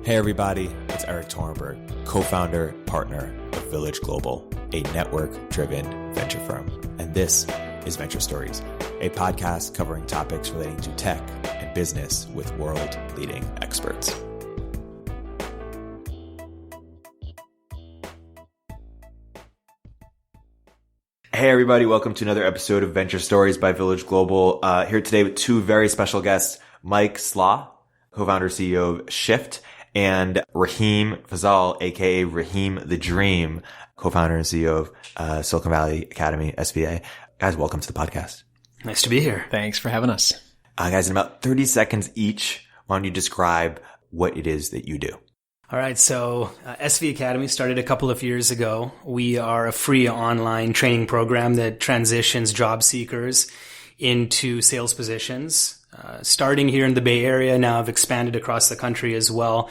Hey everybody, it's Erik Torenberg, co-founder, partner of Village Global, a network-driven venture firm. And this is Venture Stories, a podcast covering topics relating to tech and business with world-leading experts. Hey everybody, welcome to another episode of Venture Stories by Village Global. Here today with two very special guests, Mike Slagh, co-founder CEO of Shift, and Rahim Fazal, aka Rahim the Dream, co-founder and CEO of Silicon Valley Academy, SVA. Guys, welcome to the podcast. Nice to be here. Thanks for having us. Guys, in about 30 seconds each, why don't you describe what it is that you do? All right. So SV Academy started a couple of years ago. We are a free online training program that transitions job seekers into sales positions. Starting here in the Bay Area, now I've expanded across the country as well.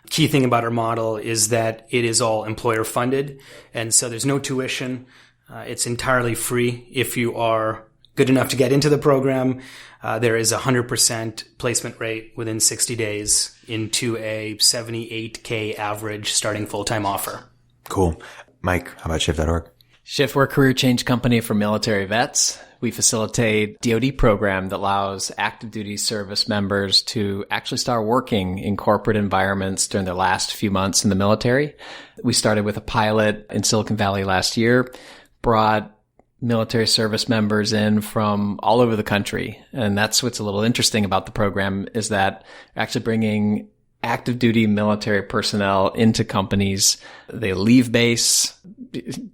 Key thing about our model is that it is all employer funded. And so there's no tuition. It's entirely free. If you are good enough to get into the program, there is a 100% placement rate within 60 days into a $78K average starting full-time offer. Cool. Mike, how about Shift.org? Shift, we're a career change company for military vets. We facilitate DoD program that allows active duty service members to actually start working in corporate environments during their last few months in the military. We started with a pilot in Silicon Valley last year, brought military service members in from all over the country. And that's what's a little interesting about the program is that actually bringing active duty military personnel into companies. They leave base,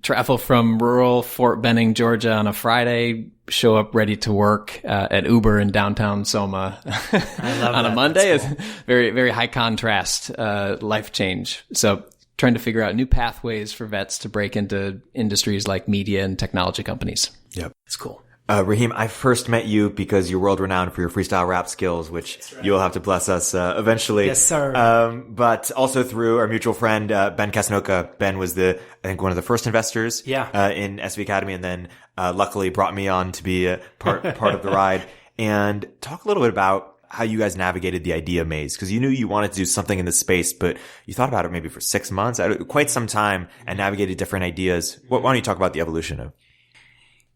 travel from rural Fort Benning, Georgia on a Friday, show up ready to work at Uber in downtown Soma on a Monday. It's cool. Very, very high contrast, life change. So trying to figure out new pathways for vets to break into industries like media and technology companies. Yep. It's cool. Rahim, I first met you because you're world renowned for your freestyle rap skills, which you'll have to bless us eventually. Yes, sir. But also through our mutual friend, Ben Casnoka. Ben was I think one of the first investors in SV Academy, and then luckily brought me on to be a part of the ride. And talk a little bit about how you guys navigated the idea maze, because you knew you wanted to do something in this space, but you thought about it maybe for 6 months, quite some time, and navigated different ideas. Why don't you talk about the evolution of?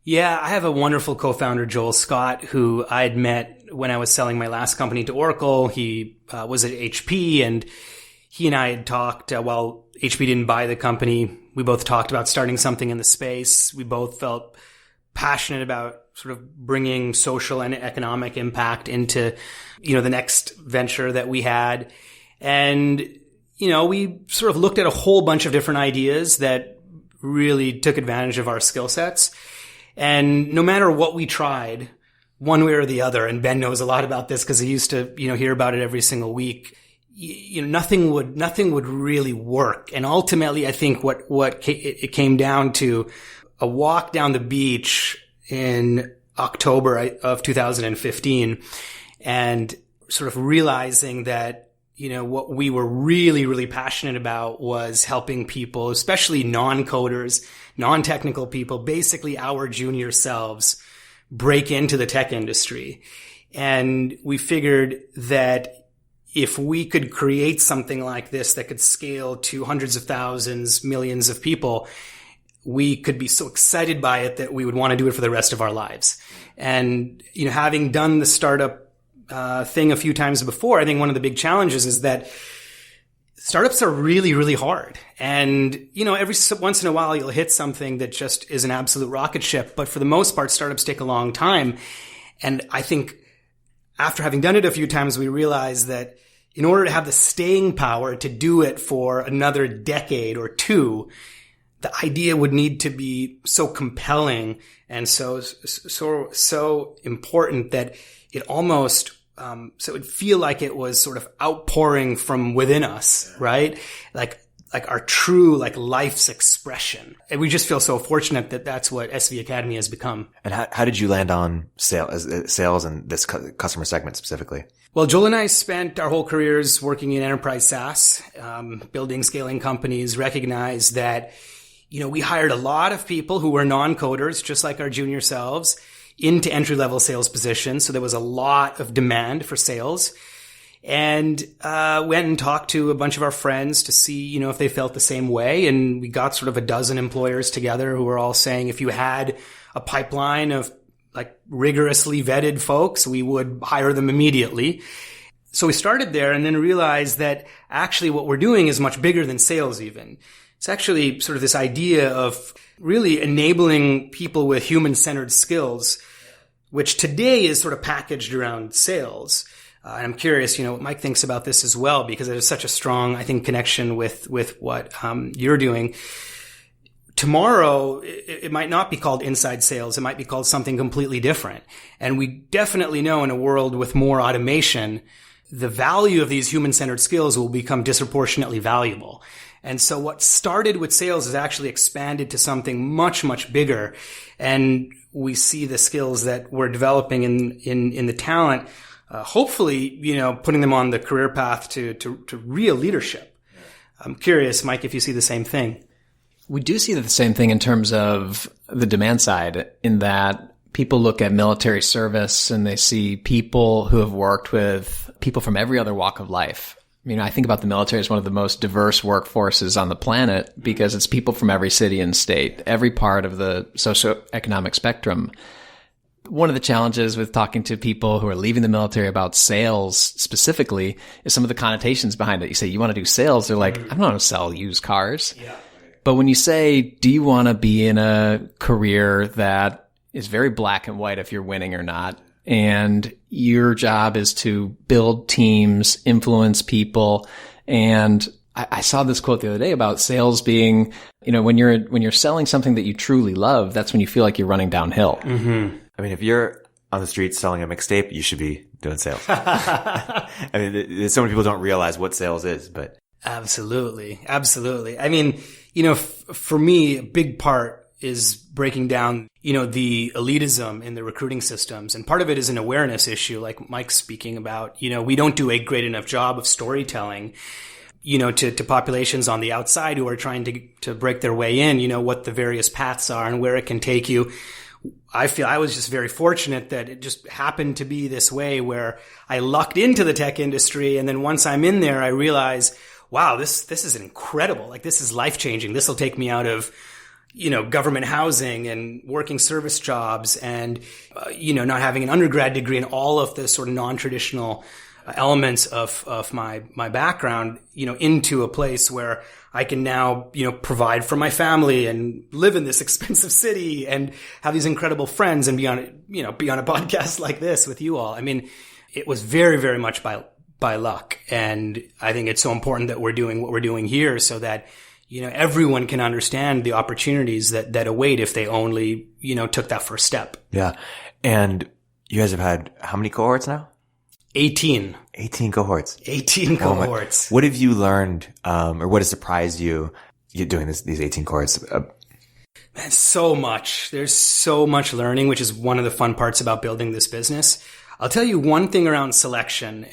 Yeah, I have a wonderful co-founder, Joel Scott, who I had met when I was selling my last company to Oracle. He was at HP, and he and I had talked while HP didn't buy the company. We both talked about starting something in the space. We both felt passionate about sort of bringing social and economic impact into, the next venture that we had. And, we sort of looked at a whole bunch of different ideas that really took advantage of our skill sets. And no matter what we tried, one way or the other, and Ben knows a lot about this because he used to, hear about it every single week, nothing would really work. And ultimately, I think it came down to a walk down the beach in October of 2015 and sort of realizing that, what we were really, really passionate about was helping people, especially non-coders, non-technical people, basically our junior selves, break into the tech industry. And we figured that if we could create something like this that could scale to hundreds of thousands, millions of people, we could be so excited by it that we would want to do it for the rest of our lives. And, having done the startup thing a few times before, I think one of the big challenges is that startups are really, really hard. And, every once in a while you'll hit something that just is an absolute rocket ship. But for the most part, startups take a long time. And I think after having done it a few times, we realized that in order to have the staying power to do it for another decade or two, the idea would need to be so compelling and so important that it almost so it would feel like it was sort of outpouring from within us, right? Like our true life's expression. And we just feel so fortunate that that's what SV Academy has become. And how did you land on sales and this customer segment specifically? Well, Joel and I spent our whole careers working in enterprise SaaS, building, scaling companies, recognized that, we hired a lot of people who were non-coders, just like our junior selves, into entry-level sales positions. So there was a lot of demand for sales. and went and talked to a bunch of our friends to see, if they felt the same way. And we got sort of a dozen employers together who were all saying if you had a pipeline of like rigorously vetted folks, we would hire them immediately. So we started there and then realized that actually what we're doing is much bigger than sales even. It's actually sort of this idea of really enabling people with human-centered skills, which today is sort of packaged around sales. And I'm curious, what Mike thinks about this as well, because there's such a strong, I think, connection with what you're doing. Tomorrow, it might not be called inside sales. It might be called something completely different. And we definitely know in a world with more automation, the value of these human-centered skills will become disproportionately valuable. And so what started with sales has actually expanded to something much, much bigger. And we see the skills that we're developing in the talent, hopefully, putting them on the career path to real leadership. I'm curious, Mike, if you see the same thing. We do see the same thing in terms of the demand side, in that people look at military service and they see people who have worked with people from every other walk of life. I think about the military as one of the most diverse workforces on the planet because it's people from every city and state, every part of the socioeconomic spectrum. One of the challenges with talking to people who are leaving the military about sales specifically is some of the connotations behind it. You say, you want to do sales? They're like, I don't want to sell used cars. Yeah. But when you say, do you want to be in a career that is very black and white if you're winning or not, and your job is to build teams, influence people. And I saw this quote the other day about sales being, when you're selling something that you truly love, that's when you feel like you're running downhill. Mm-hmm. If you're on the street selling a mixtape, you should be doing sales. So many people don't realize what sales is, but. Absolutely. Absolutely. For me, a big part is breaking down, the elitism in the recruiting systems. And part of it is an awareness issue, like Mike's speaking about. We don't do a great enough job of storytelling, to populations on the outside who are trying to break their way in, what the various paths are and where it can take you. I feel I was just very fortunate that it just happened to be this way where I lucked into the tech industry. And then once I'm in there, I realize, wow, this is incredible. Like, this is life-changing. This will take me out of, government housing and working service jobs and, not having an undergrad degree and all of the sort of non-traditional elements of my background, into a place where I can now, provide for my family and live in this expensive city and have these incredible friends and be on a podcast like this with you all. It was very, very much by luck. And I think it's so important that we're doing what we're doing here so that, everyone can understand the opportunities that await if they only, took that first step. Yeah. And you guys have had how many cohorts now? 18. 18 cohorts. 18 cohorts. What have you learned, or what has surprised you doing these 18 cohorts? Man, so much. There's so much learning, which is one of the fun parts about building this business. I'll tell you one thing around selection.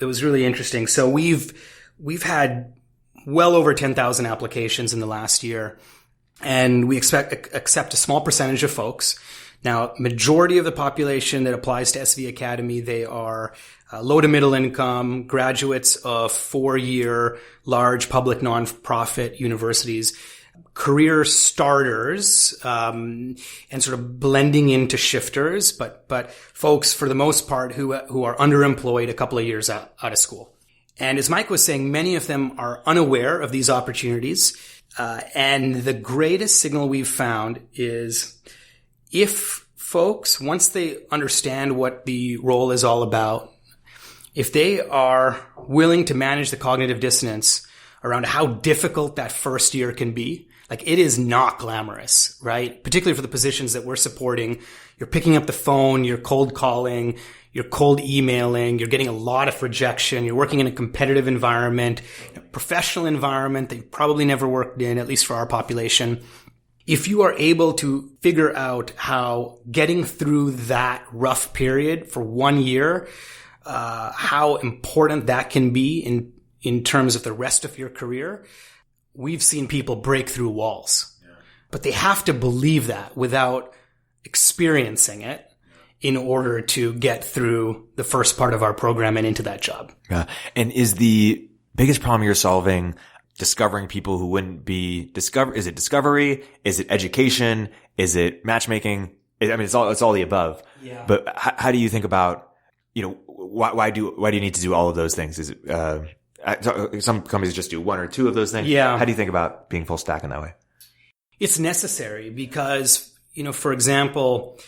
It was really interesting. So we've had well over 10,000 applications in the last year, and we accept a small percentage of folks. Now, majority of the population that applies to SV Academy, they are low to middle income, graduates of 4-year large public nonprofit universities, career starters, and sort of blending into shifters, but folks for the most part who are underemployed a couple of years out of school. And as Mike was saying, many of them are unaware of these opportunities. And the greatest signal we've found is if folks, once they understand what the role is all about, if they are willing to manage the cognitive dissonance around how difficult that first year can be, like, it is not glamorous, right? Particularly for the positions that we're supporting. You're picking up the phone, you're cold calling, you're cold emailing, you're getting a lot of rejection, you're working in a competitive environment, a professional environment that you probably never worked in, at least for our population. If you are able to figure out how getting through that rough period for 1 year, how important that can be in terms of the rest of your career, we've seen people break through walls. Yeah. But they have to believe that without experiencing it. in order to get through the first part of our program and into that job. Yeah. And is the biggest problem you're solving discovering people who wouldn't be is it discovery? Is it education? Is it matchmaking? I mean, it's all the above. Yeah. But how do you think about, why do you need to do all of those things? Is it, some companies just do one or two of those things. Yeah. How do you think about being full stack in that way? It's necessary because, for example,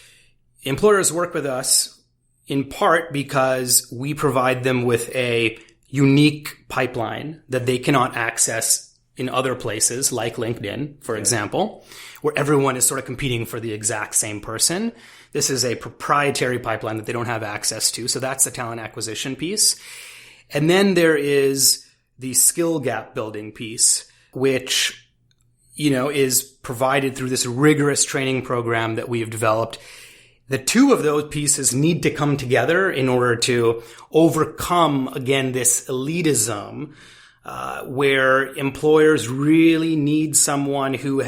employers work with us in part because we provide them with a unique pipeline that they cannot access in other places like LinkedIn, for example, where everyone is sort of competing for the exact same person. This is a proprietary pipeline that they don't have access to. So that's the talent acquisition piece. And then there is the skill gap building piece, which, is provided through this rigorous training program that we have developed. The two of those pieces need to come together in order to overcome, again, this elitism, where employers really need someone who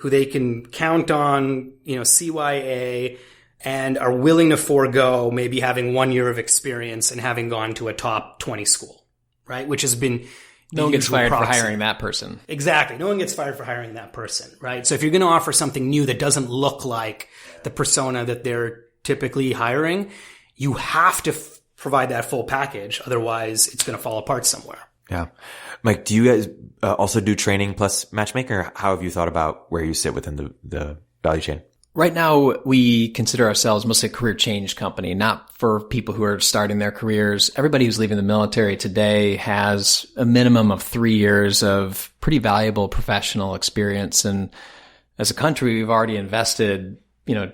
they can count on, CYA, and are willing to forego maybe having 1 year of experience and having gone to a top 20 school, right? Which has been no one gets fired for hiring that person. Exactly. No one gets fired for hiring that person, right? So if you're going to offer something new that doesn't look like the persona that they're typically hiring, you have to provide that full package. Otherwise, it's going to fall apart somewhere. Yeah. Mike, do you guys also do training plus matchmaking, or how have you thought about where you sit within the value chain? Right now, we consider ourselves mostly a career change company, not for people who are starting their careers. Everybody who's leaving the military today has a minimum of 3 years of pretty valuable professional experience. And as a country, we've already invested,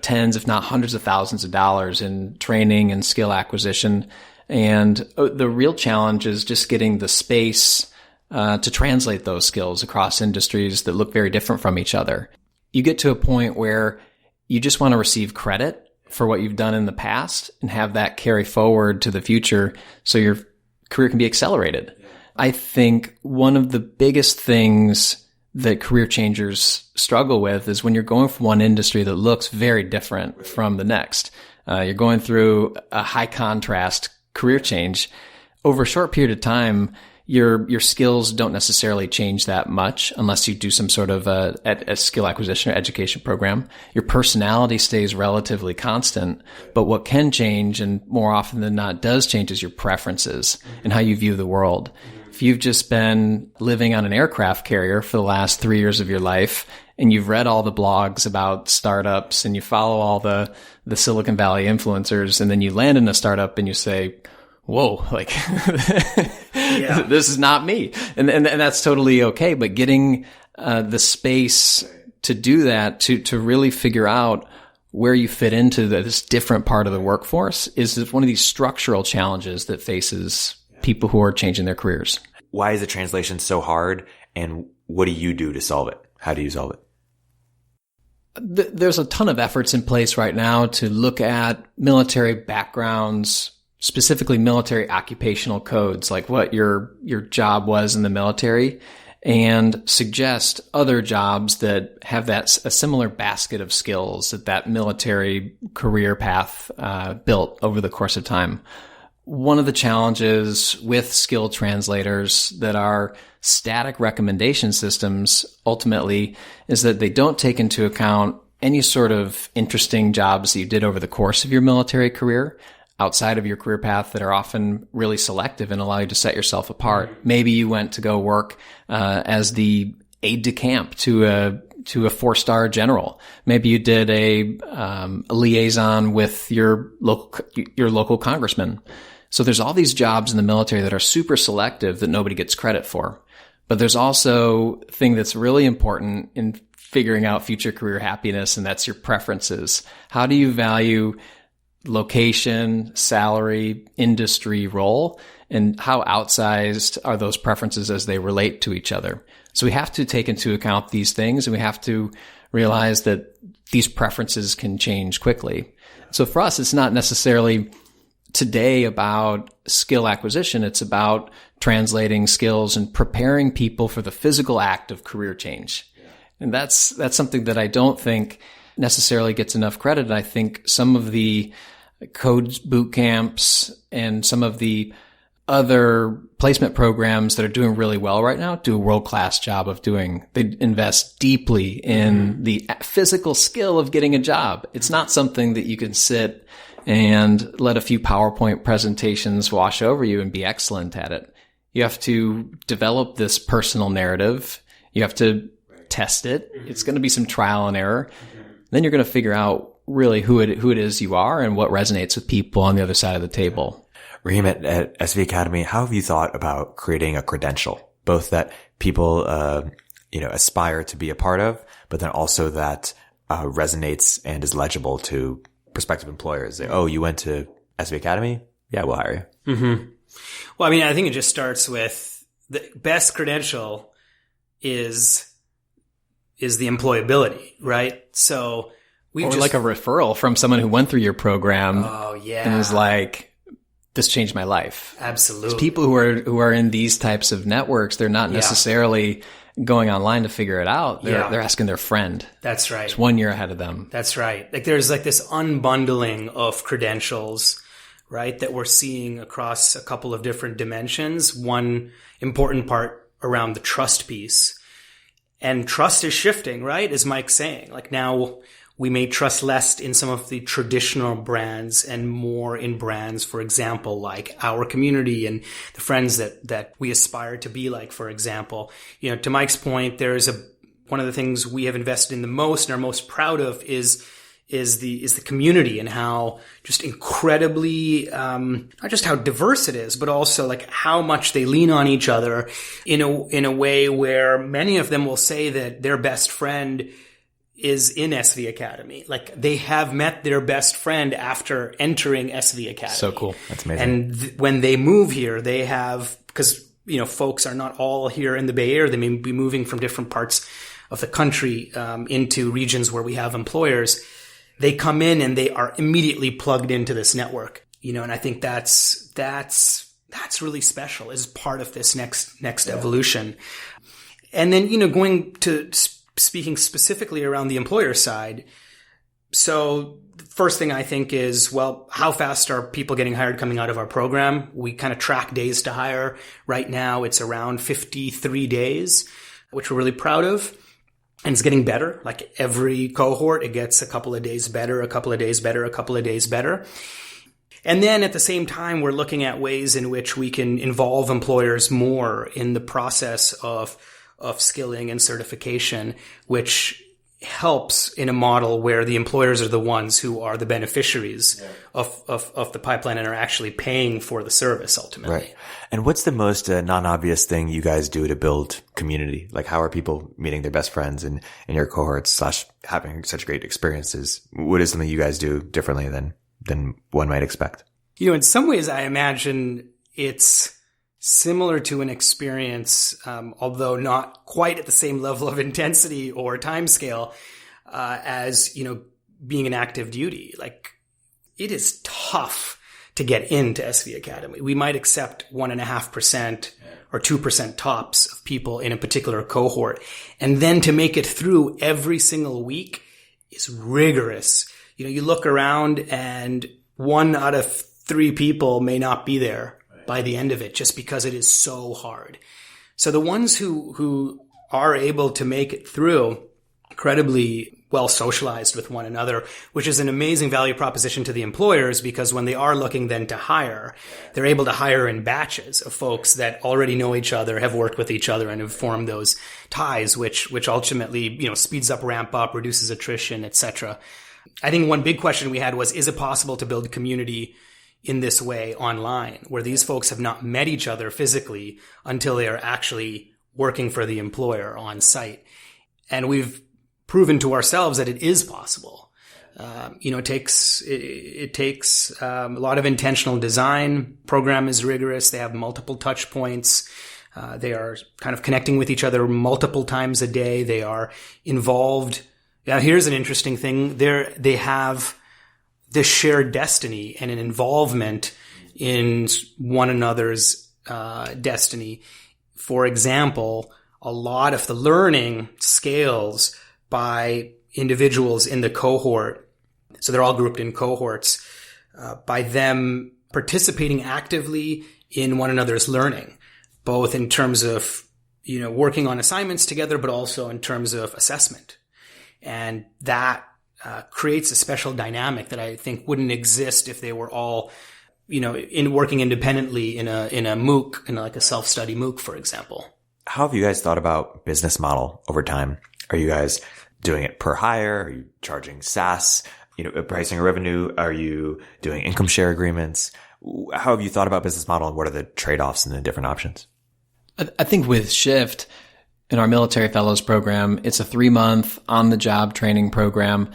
tens, if not hundreds of thousands of dollars in training and skill acquisition. And the real challenge is just getting the space to translate those skills across industries that look very different from each other. You get to a point where you just want to receive credit for what you've done in the past and have that carry forward to the future so your career can be accelerated. I think one of the biggest things that career changers struggle with is when you're going from one industry that looks very different from the next. You're going through a high contrast career change. Over a short period of time, your skills don't necessarily change that much unless you do some sort of a skill acquisition or education program. Your personality stays relatively constant, but what can change, and more often than not does change, is your preferences and how you view the world. If you've just been living on an aircraft carrier for the last 3 years of your life and you've read all the blogs about startups and you follow all the Silicon Valley influencers, and then you land in a startup and you say, whoa, this is not me. And that's totally okay. But getting the space to do that, to really figure out where you fit into this different part of the workforce is one of these structural challenges that faces people who are changing their careers. Why is the translation so hard? And what do you do to solve it? How do you solve it? There's a ton of efforts in place right now to look at military backgrounds, specifically military occupational codes, like what your job was in the military, and suggest other jobs that have a similar basket of skills that military career path built over the course of time. One of the challenges with skill translators that are static recommendation systems ultimately is that they don't take into account any sort of interesting jobs that you did over the course of your military career outside of your career path that are often really selective and allow you to set yourself apart. Maybe you went to go work as the aide de camp to a 4-star general. Maybe you did a liaison with your local congressman. So there's all these jobs in the military that are super selective that nobody gets credit for. But there's also a thing that's really important in figuring out future career happiness, and that's your preferences. How do you value location, salary, industry, role, and how outsized are those preferences as they relate to each other? So we have to take into account these things, and we have to realize that these preferences can change quickly. So for us, it's not necessarily today about skill acquisition. It's about translating skills and preparing people for the physical act of career change. And that's something that I don't think necessarily gets enough credit. And I think some of the code boot camps and some of the other placement programs that are doing really well right now do a world-class job of they invest deeply in the physical skill of getting a job. It's not something that you can sit and let a few PowerPoint presentations wash over you and be excellent at it. You have to develop this personal narrative. You have to test it. It's going to be some trial and error. Then you're going to figure out really who it is you are and what resonates with people on the other side of the table. Rahim, at SV Academy, how have you thought about creating a credential, both that people, aspire to be a part of, but then also that resonates and is legible to prospective employers? Oh, you went to SV Academy? Yeah, we'll hire you. Mm-hmm. Well, I mean, I think it just starts with the best credential is the employability, right? So or like a referral from someone who went through your program. Oh, yeah. And is like, this changed my life. Absolutely. People who are in these types of networks, they're not necessarily going online to figure it out. They're asking their friend. That's right. It's 1 year ahead of them. That's right. Like there's like this unbundling of credentials, right, that we're seeing across a couple of different dimensions. One important part around the trust piece. And trust is shifting, right? As Mike's saying, like now we may trust less in some of the traditional brands and more in brands, for example, like our community and the friends that we aspire to be like, for example. To Mike's point, one of the things we have invested in the most and are most proud of is the community and how just incredibly, not just how diverse it is, but also like how much they lean on each other in a way where many of them will say that their best friend is in SV Academy. Like they have met their best friend after entering SV Academy. So cool. That's amazing. And when they move here, they have, because, folks are not all here in the Bay Area. They may be moving from different parts of the country, into regions where we have employers. They come in and they are immediately plugged into this network, and I think that's really special as part of this next evolution. And then, going to speaking specifically around the employer side. So the first thing I think is, well, how fast are people getting hired coming out of our program? We kind of track days to hire. Right now it's around 53 days, which we're really proud of. And it's getting better. Like every cohort, it gets a couple of days better, a couple of days better, a couple of days better. And then at the same time, we're looking at ways in which we can involve employers more in the process of skilling and certification, which helps in a model where the employers are the ones who are the beneficiaries of the pipeline and are actually paying for the service ultimately. Right. And what's the most non-obvious thing you guys do to build community? Like how are people meeting their best friends in your cohorts / having such great experiences? What is something you guys do differently than one might expect? In some ways I imagine it's similar to an experience, although not quite at the same level of intensity or time scale, as, being an active duty. Like it is tough to get into SV Academy. We might accept 1.5% or 2% tops of people in a particular cohort. And then to make it through every single week is rigorous. You look around and 1 out of 3 people may not be there by the end of it, just because it is so hard. So the ones who are able to make it through, incredibly well socialized with one another, which is an amazing value proposition to the employers, because when they are looking then to hire, they're able to hire in batches of folks that already know each other, have worked with each other, and have formed those ties, which ultimately, speeds up, ramp up, reduces attrition, etc. I think one big question we had was, is it possible to build community in this way online, where these folks have not met each other physically until they are actually working for the employer on site? And we've proven to ourselves that it is possible. It takes a lot of intentional design. Program is rigorous. They have multiple touch points. They are kind of connecting with each other multiple times a day. They are involved. Now, here's an interesting thing. They have this shared destiny and an involvement in one another's destiny. For example, a lot of the learning scales by individuals in the cohort, so they're all grouped in cohorts, by them participating actively in one another's learning, both in terms of, working on assignments together, but also in terms of assessment. And that creates a special dynamic that I think wouldn't exist if they were all, working independently in a MOOC, in like a self-study MOOC, for example. How have you guys thought about business model over time? Are you guys doing it per hire? Are you charging SaaS, pricing or revenue? Are you doing income share agreements? How have you thought about business model, and what are the trade-offs and the different options? I think with Shift, in our military fellows program, it's a 3-month on-the-job training program.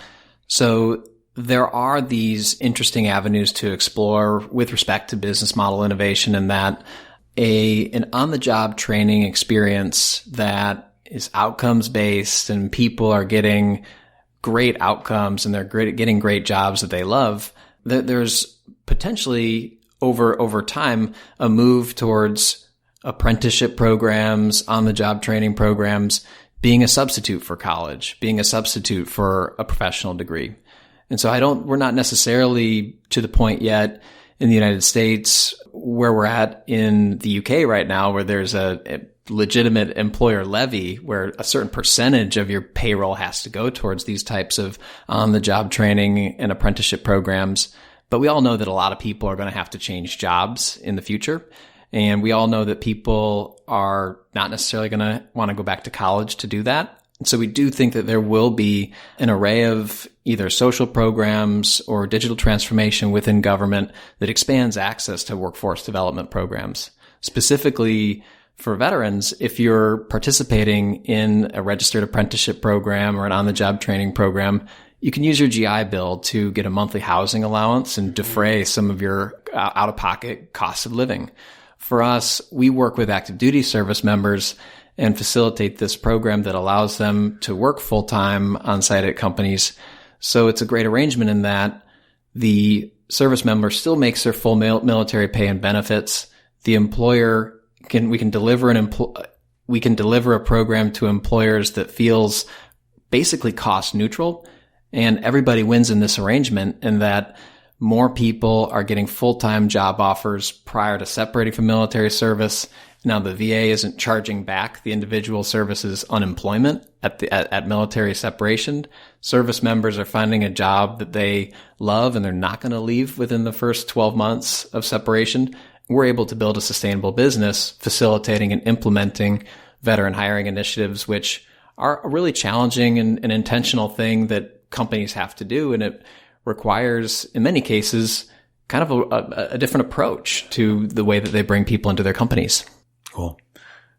So there are these interesting avenues to explore with respect to business model innovation, and that an on-the-job training experience that is outcomes-based and people are getting great outcomes and they're getting great jobs that they love. There's potentially over time a move towards apprenticeship programs, on-the-job training programs, being a substitute for college, being a substitute for a professional degree. And so we're not necessarily to the point yet in the United States where we're at in the UK right now, where there's a legitimate employer levy where a certain percentage of your payroll has to go towards these types of on-the-job training and apprenticeship programs. But we all know that a lot of people are going to have to change jobs in the future. And we all know that people are not necessarily going to want to go back to college to do that. And so we do think that there will be an array of either social programs or digital transformation within government that expands access to workforce development programs. Specifically for veterans, if you're participating in a registered apprenticeship program or an on-the-job training program, you can use your GI Bill to get a monthly housing allowance and defray some of your out-of-pocket costs of living. For us, we work with active duty service members and facilitate this program that allows them to work full-time on-site at companies. So it's a great arrangement in that the service member still makes their full military pay and benefits. The employer we can deliver a program to employers that feels basically cost neutral, and everybody wins in this arrangement in that more people are getting full-time job offers prior to separating from military service. Now the VA isn't charging back the individual service's unemployment at military separation. Service members are finding a job that they love and they're not going to leave within the first 12 months of separation. We're able to build a sustainable business facilitating and implementing veteran hiring initiatives, which are a really challenging and an intentional thing that companies have to do. And it requires, in many cases, kind of a different approach to the way that they bring people into their companies. Cool.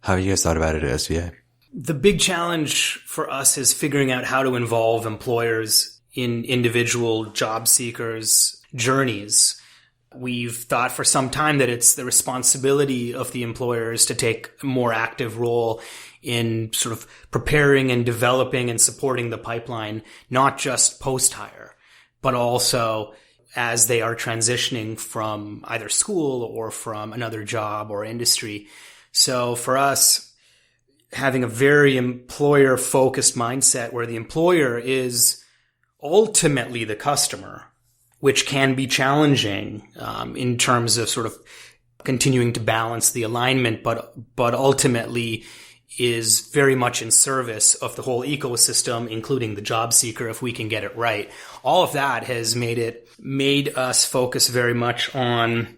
How have you guys thought about it at SVA? The big challenge for us is figuring out how to involve employers in individual job seekers' journeys. We've thought for some time that it's the responsibility of the employers to take a more active role in sort of preparing and developing and supporting the pipeline, not just post-hire, but also as they are transitioning from either school or from another job or industry. So for us, having a very employer-focused mindset where the employer is ultimately the customer, which can be challenging in terms of sort of continuing to balance the alignment, but ultimately is very much in service of the whole ecosystem, including the job seeker, if we can get it right. All of that has made us focus very much on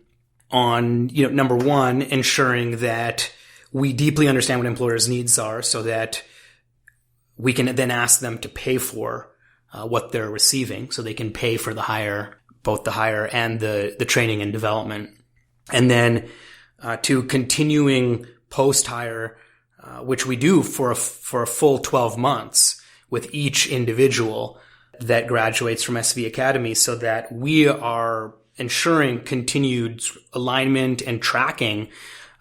number one, ensuring that we deeply understand what employers' needs are so that we can then ask them to pay for what they're receiving, so they can pay for the hire, both the hire and the training and development. And then to continuing post-hire, which we do for a full 12 months with each individual that graduates from SV Academy, so that we are ensuring continued alignment and tracking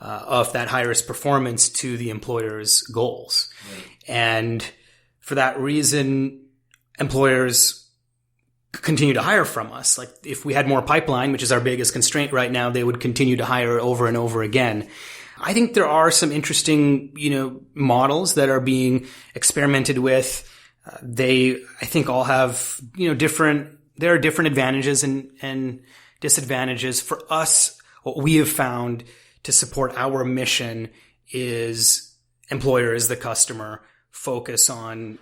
of that hire's performance to the employer's goals. Right. And for that reason, employers continue to hire from us. Like if we had more pipeline, which is our biggest constraint right now, they would continue to hire over and over again. I think there are some interesting, models that are being experimented with They, I think, all have, there are different advantages and disadvantages. For us, what we have found to support our mission is employer is the customer, focus on,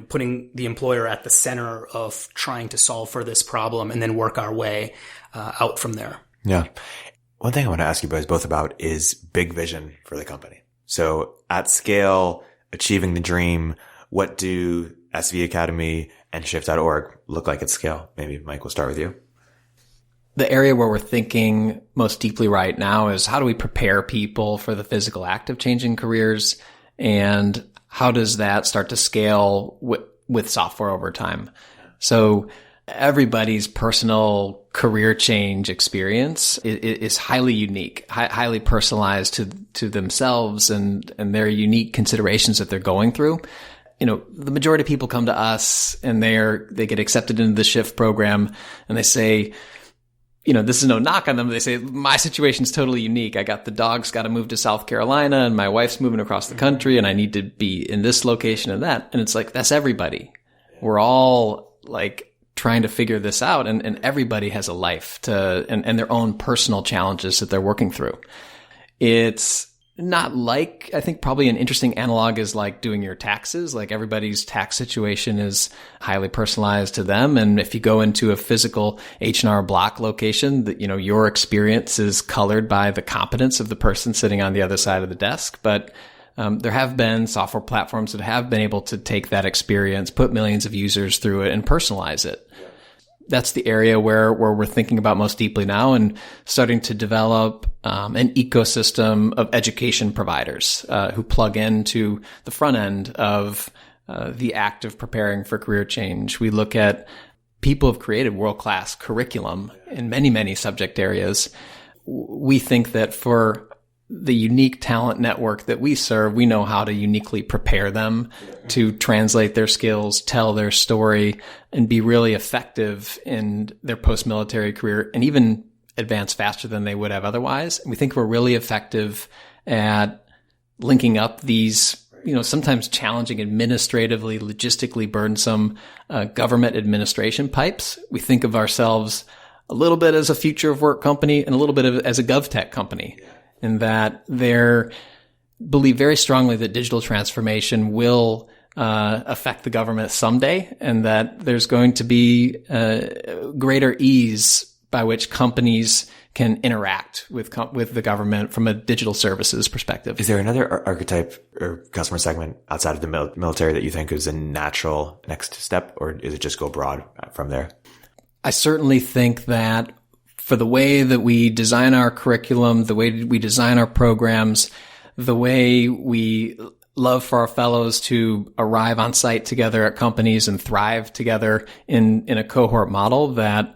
putting the employer at the center of trying to solve for this problem, and then work our way out from there. Yeah. One thing I want to ask you guys both about is big vision for the company. So at scale, achieving the dream, what do SV Academy and Shift.org look like at scale? Maybe Mike, we'll start with you. The area where we're thinking most deeply right now is how do we prepare people for the physical act of changing careers, and how does that start to scale with software over time? So everybody's personal career change experience is highly unique, highly personalized to themselves and their unique considerations that they're going through. The majority of people come to us and they get accepted into the Shift program, and they say, this is no knock on them. They say, my situation's totally unique. The dog's got to move to South Carolina, and my wife's moving across the country, and I need to be in this location and that. And it's like, that's everybody. We're all like trying to figure this out, and everybody has a life and their own personal challenges that they're working through. It's not like, I think probably an interesting analog is like doing your taxes. Like everybody's tax situation is highly personalized to them. And if you go into a physical H&R Block location, that, your experience is colored by the competence of the person sitting on the other side of the desk. But there have been software platforms that have been able to take that experience, put millions of users through it, and personalize it. That's the area where we're thinking about most deeply now, and starting to develop an ecosystem of education providers who plug into the front end of the act of preparing for career change. We look at people who've created world-class curriculum in many, many subject areas. We think that for the unique talent network that we serve, we know how to uniquely prepare them to translate their skills, tell their story, and be really effective in their post-military career, and even advance faster than they would have otherwise. And we think we're really effective at linking up these, sometimes challenging, administratively, logistically burdensome government administration pipes. We think of ourselves a little bit as a future of work company and a little bit as a GovTech company. In that they believe very strongly that digital transformation will affect the government someday, and that there's going to be greater ease by which companies can interact with the government from a digital services perspective. Is there another archetype or customer segment outside of the military that you think is a natural next step, or is it just go broad from there? I certainly think that for the way that we design our curriculum, the way we design our programs, the way we love for our fellows to arrive on site together at companies and thrive together in a cohort model, that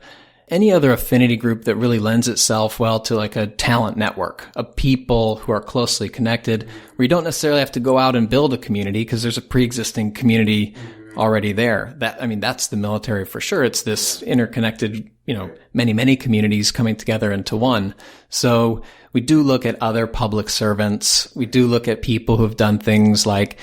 any other affinity group that really lends itself well to like a talent network of people who are closely connected, where you don't necessarily have to go out and build a community because there's a pre-existing community already there. That's the military for sure. It's this interconnected, many, many communities coming together into one. So we do look at other public servants. We do look at people who've done things like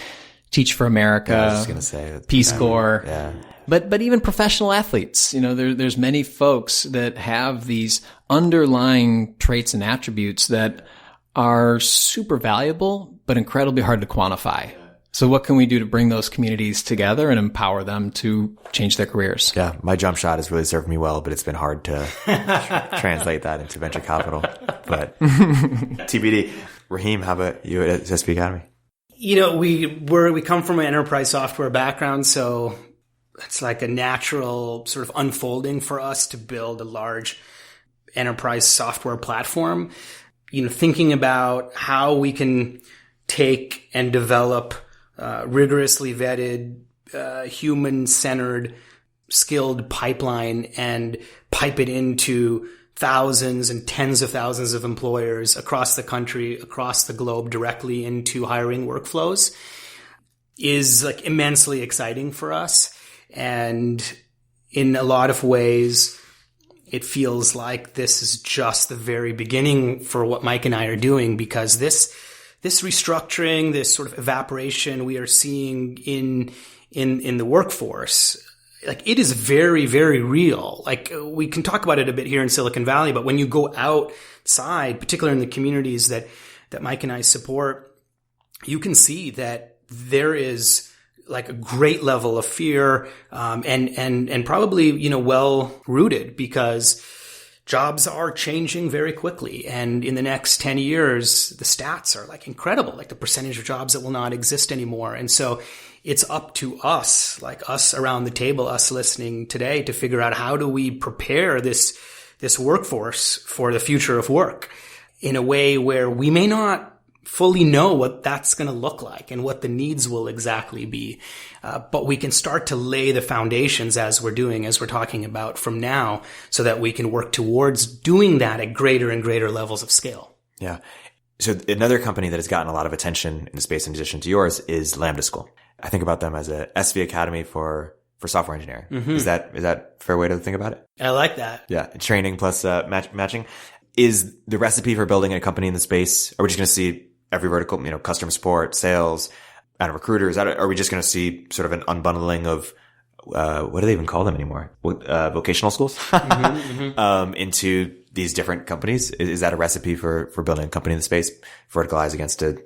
Teach for America, I was just gonna say, Peace Corps. Yeah. But even professional athletes, there's many folks that have these underlying traits and attributes that are super valuable, but incredibly hard to quantify. So what can we do to bring those communities together and empower them to change their careers? Yeah, my jump shot has really served me well, but it's been hard to translate that into venture capital. But TBD. Rahim, how about you at SV Academy? We come from an enterprise software background, so it's like a natural sort of unfolding for us to build a large enterprise software platform. Thinking about how we can take and develop rigorously vetted, human-centered, skilled pipeline and pipe it into thousands and tens of thousands of employers across the country, across the globe, directly into hiring workflows is like immensely exciting for us. And in a lot of ways, it feels like this is just the very beginning for what Mike and I are doing, because this restructuring, this sort of evaporation we are seeing in in the workforce, like it is very, very real. Like we can talk about it a bit here in Silicon Valley, but when you go outside, particularly in the communities that Mike and I support, you can see that there is like a great level of fear, and probably, you know, well rooted, because jobs are changing very quickly. And in the next 10 years, the stats are like incredible, like the percentage of jobs that will not exist anymore. And so it's up to us, like us around the table, us listening today, to figure out how do we prepare this workforce for the future of work in a way where we may not fully know what that's going to look like and what the needs will exactly be. But we can start to lay the foundations as we're talking about from now, so that we can work towards doing that at greater and greater levels of scale. Yeah. So another company that has gotten a lot of attention in the space in addition to yours is Lambda School. I think about them as a SV Academy for software engineering. Mm-hmm. Is that a fair way to think about it? I like that. Yeah. Training plus matching. Is the recipe for building a company in the space, are we just going to see every vertical, you know, customer support, sales, and recruiters? Are we just going to see sort of an unbundling of, what do they even call them anymore? Vocational schools? Into these different companies? Is that a recipe for building a company in the space, verticalize against a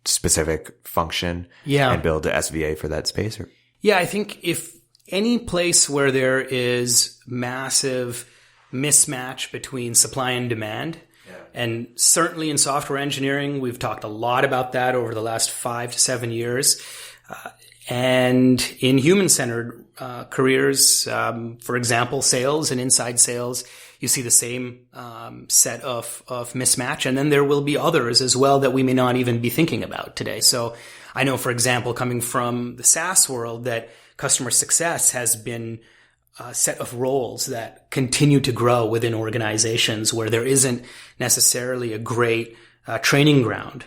specific function? Yeah. And build a SVA for that space? Or? Yeah, I think if any place where there is massive mismatch between supply and demand, and certainly in software engineering, we've talked a lot about that over the last 5 to 7 years. And in human-centered careers, for example, sales and inside sales, you see the same set of mismatch. And then there will be others as well that we may not even be thinking about today. So I know, for example, coming from the SaaS world, that customer success has been a set of roles that continue to grow within organizations where there isn't necessarily a great training ground,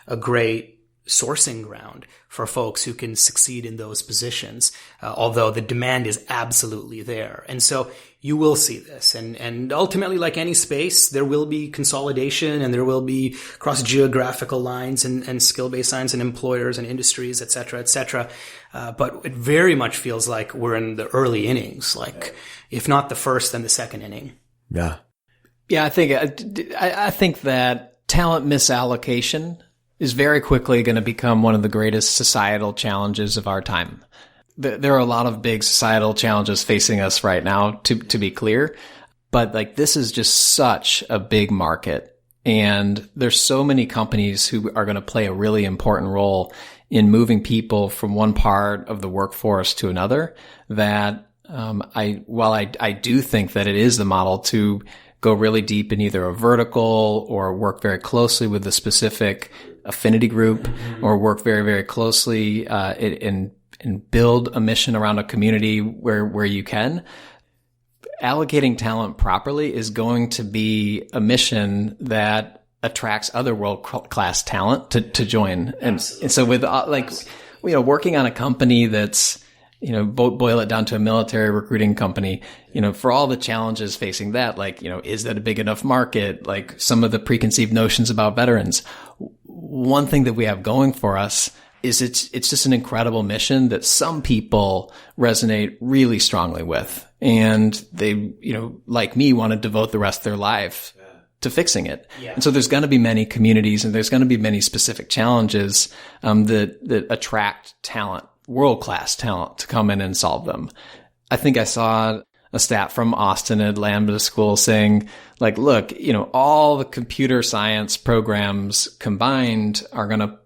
a great sourcing ground for folks who can succeed in those positions, although the demand is absolutely there. And so you will see this. And ultimately, like any space, there will be consolidation, and there will be cross-geographical lines and skill-based lines and employers and industries, et cetera, et cetera. But it very much feels like we're in the early innings, like if not the first, then the second inning. Yeah. Yeah, I think that talent misallocation is very quickly going to become one of the greatest societal challenges of our time. There are a lot of big societal challenges facing us right now, to be clear, but like this is just such a big market, and there's so many companies who are going to play a really important role in moving people from one part of the workforce to another, that while I do think that it is the model to go really deep in either a vertical or work very closely with a specific affinity group, or work very, very closely and build a mission around a community where you can. Allocating talent properly is going to be a mission that attracts other world-class talent to join. And so with working on a company that's, boil it down to a military recruiting company, for all the challenges facing that, is that a big enough market? Like some of the preconceived notions about veterans. One thing that we have going for us is it's just an incredible mission that some people resonate really strongly with. And they, like me, want to devote the rest of their life to fixing it. Yeah. And so there's going to be many communities, and there's going to be many specific challenges that attract talent, world-class talent, to come in and solve them. I think I saw a stat from Austin at Lambda School saying, look, all the computer science programs combined are going to,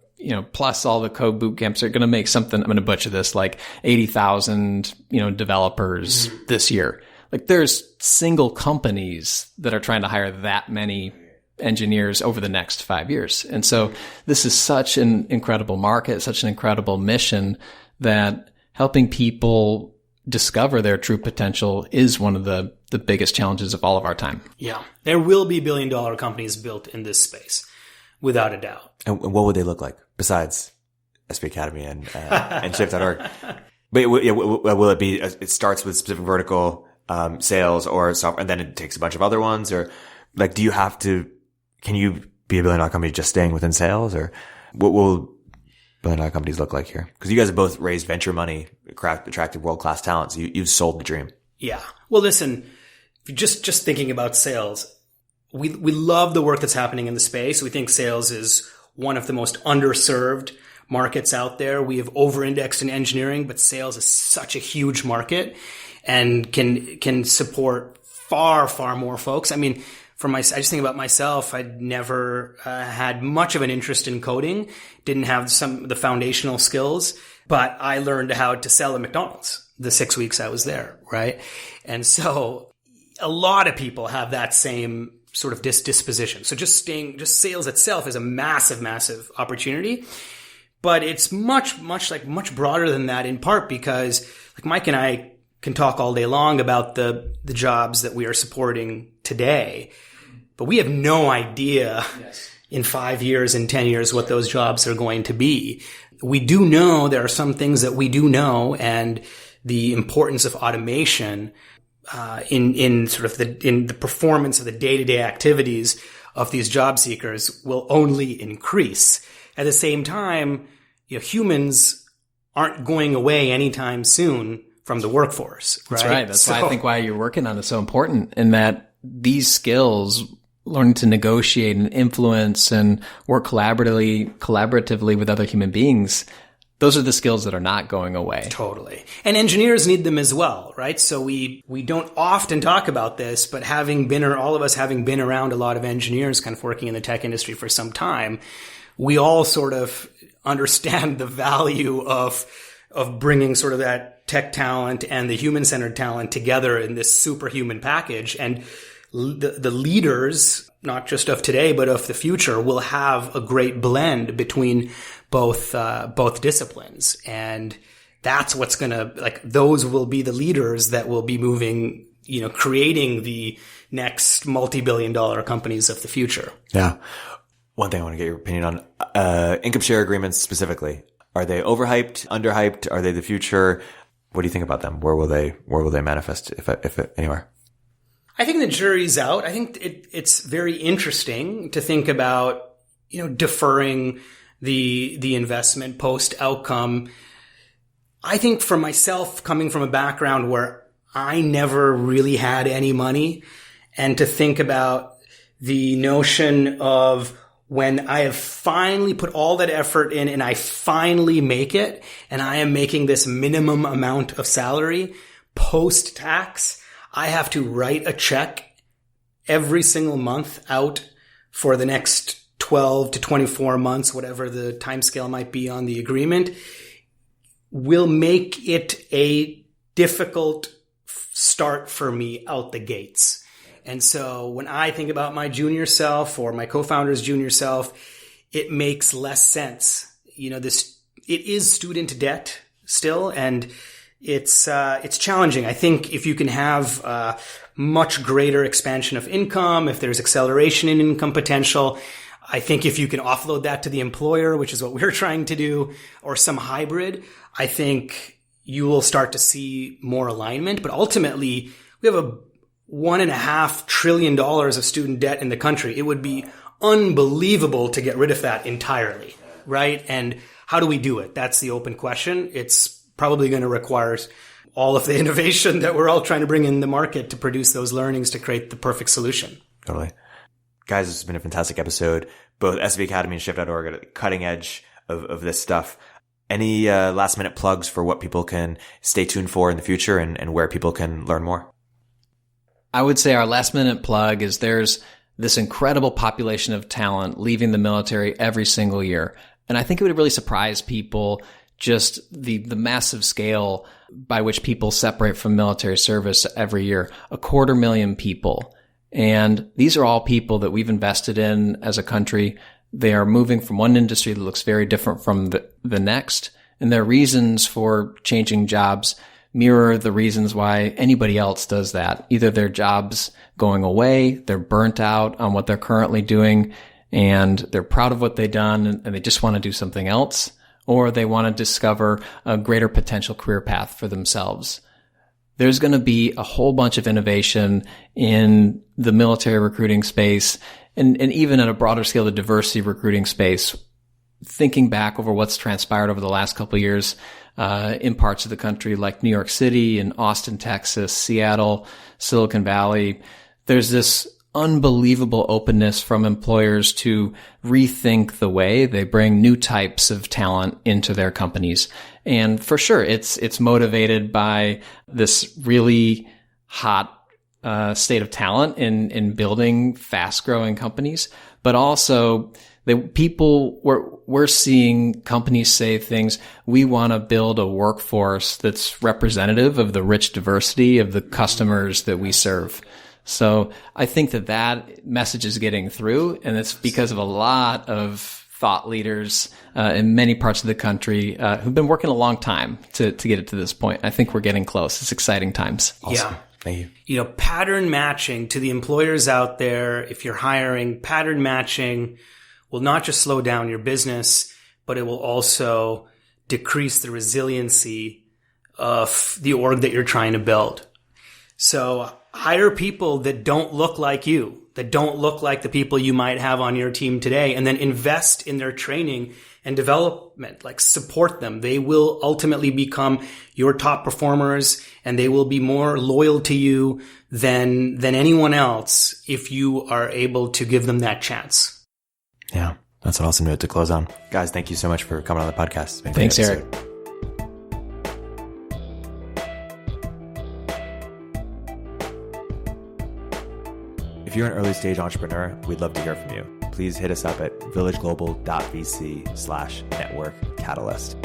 plus all the code boot camps are going to make something, I'm going to butcher this, 80,000, developers this year. There's single companies that are trying to hire that many engineers over the next 5 years. And so this is such an incredible market, such an incredible mission, that helping people discover their true potential is one of the biggest challenges of all of our time. Yeah. There will be billion-dollar companies built in this space, without a doubt. And what would they look like besides SV Academy and Shift.org? But will it be, it starts with specific vertical sales or software, and then it takes a bunch of other ones? Or can you be a billion-dollar company just staying within sales? Or billion-dollar companies look like here? Because you guys have both raised venture money, attracted world-class talent. So you've sold the dream. Yeah. Well, listen, just thinking about sales, we love the work that's happening in the space. We think sales is one of the most underserved markets out there. We have over-indexed in engineering, but sales is such a huge market and can support far, far more folks. I mean, I just think about myself. I'd never had much of an interest in coding, didn't have some of the foundational skills, but I learned how to sell at McDonald's the 6 weeks I was there, right? And so a lot of people have that same sort of disposition. So just sales itself is a massive, massive opportunity, but it's much broader than that, in part because like Mike and I can talk all day long about the jobs that we are supporting today, but we have no idea in 5 years, in 10 years, what those jobs are going to be. We do know there are some things that we do know, and the importance of automation in the performance of the day-to-day activities of these job seekers will only increase. At the same time, humans aren't going away anytime soon from the workforce. Right? That's right. That's why I think why you're working on it so important, in that these skills, learning to negotiate and influence and work collaboratively with other human beings, those are the skills that are not going away. Totally. And engineers need them as well, right? So we don't often talk about this, but all of us having been around a lot of engineers kind of working in the tech industry for some time, we all sort of understand the value of bringing sort of that tech talent and the human-centered talent together in this superhuman package. And the leaders, not just of today, but of the future, will have a great blend between both disciplines. And that's what's those will be the leaders that will be moving, creating the next multi-billion-dollar companies of the future. Yeah. One thing I want to get your opinion on, income share agreements specifically. Are they overhyped, underhyped? Are they the future? What do you think about them? Where will they manifest, if anywhere? I think the jury's out. I think it's very interesting to think about, deferring the investment post outcome. I think for myself, coming from a background where I never really had any money, and to think about the notion of when I have finally put all that effort in and I finally make it, and I am making this minimum amount of salary post-tax, I have to write a check every single month out for the next 12 to 24 months, whatever the timescale might be on the agreement, will make it a difficult start for me out the gates. And so when I think about my junior self or my co-founder's junior self, it makes less sense. It is student debt still, and it's challenging. I think if you can have much greater expansion of income, if there's acceleration in income potential, I think if you can offload that to the employer, which is what we're trying to do, or some hybrid, I think you will start to see more alignment. But ultimately, we have a $1.5 trillion of student debt in the country. It would be unbelievable to get rid of that entirely, right? And how do we do it? That's the open question. It's probably going to require all of the innovation that we're all trying to bring in the market to produce those learnings to create the perfect solution. Totally. Guys, this has been a fantastic episode. Both SV Academy and Shift.org are at the cutting edge of this stuff. Any last minute plugs for what people can stay tuned for in the future and where people can learn more? I would say our last minute plug is there's this incredible population of talent leaving the military every single year. And I think it would really surprise people just the massive scale by which people separate from military service every year. 250,000 people. And these are all people that we've invested in as a country. They are moving from one industry that looks very different from the next. And their reasons for changing jobs mirror the reasons why anybody else does that. Either their job's going away, they're burnt out on what they're currently doing, and they're proud of what they've done, and they just want to do something else, or they want to discover a greater potential career path for themselves. There's going to be a whole bunch of innovation in the military recruiting space, and even at a broader scale, the diversity recruiting space. thinking back over what's transpired over the last couple of years, in parts of the country like New York City and Austin, Texas, Seattle, Silicon Valley, there's this unbelievable openness from employers to rethink the way they bring new types of talent into their companies. And for sure, it's motivated by this really hot state of talent in building fast growing companies, but also we're seeing companies say things. We want to build a workforce that's representative of the rich diversity of the customers that we serve. So I think that message is getting through, and it's because of a lot of thought leaders in many parts of the country who've been working a long time to get it to this point. I think we're getting close. It's exciting times. Awesome. Yeah. Thank you. Pattern matching to the employers out there, if you're hiring, pattern matching will not just slow down your business, but it will also decrease the resiliency of the org that you're trying to build. So hire people that don't look like you, that don't look like the people you might have on your team today, and then invest in their training and development, like support them. They will ultimately become your top performers, and they will be more loyal to you than anyone else if you are able to give them that chance. Yeah, that's an awesome note to close on. Guys, thank you so much for coming on the podcast. Thanks, Erik. If you're an early stage entrepreneur, we'd love to hear from you. Please hit us up at villageglobal.vc/network catalyst.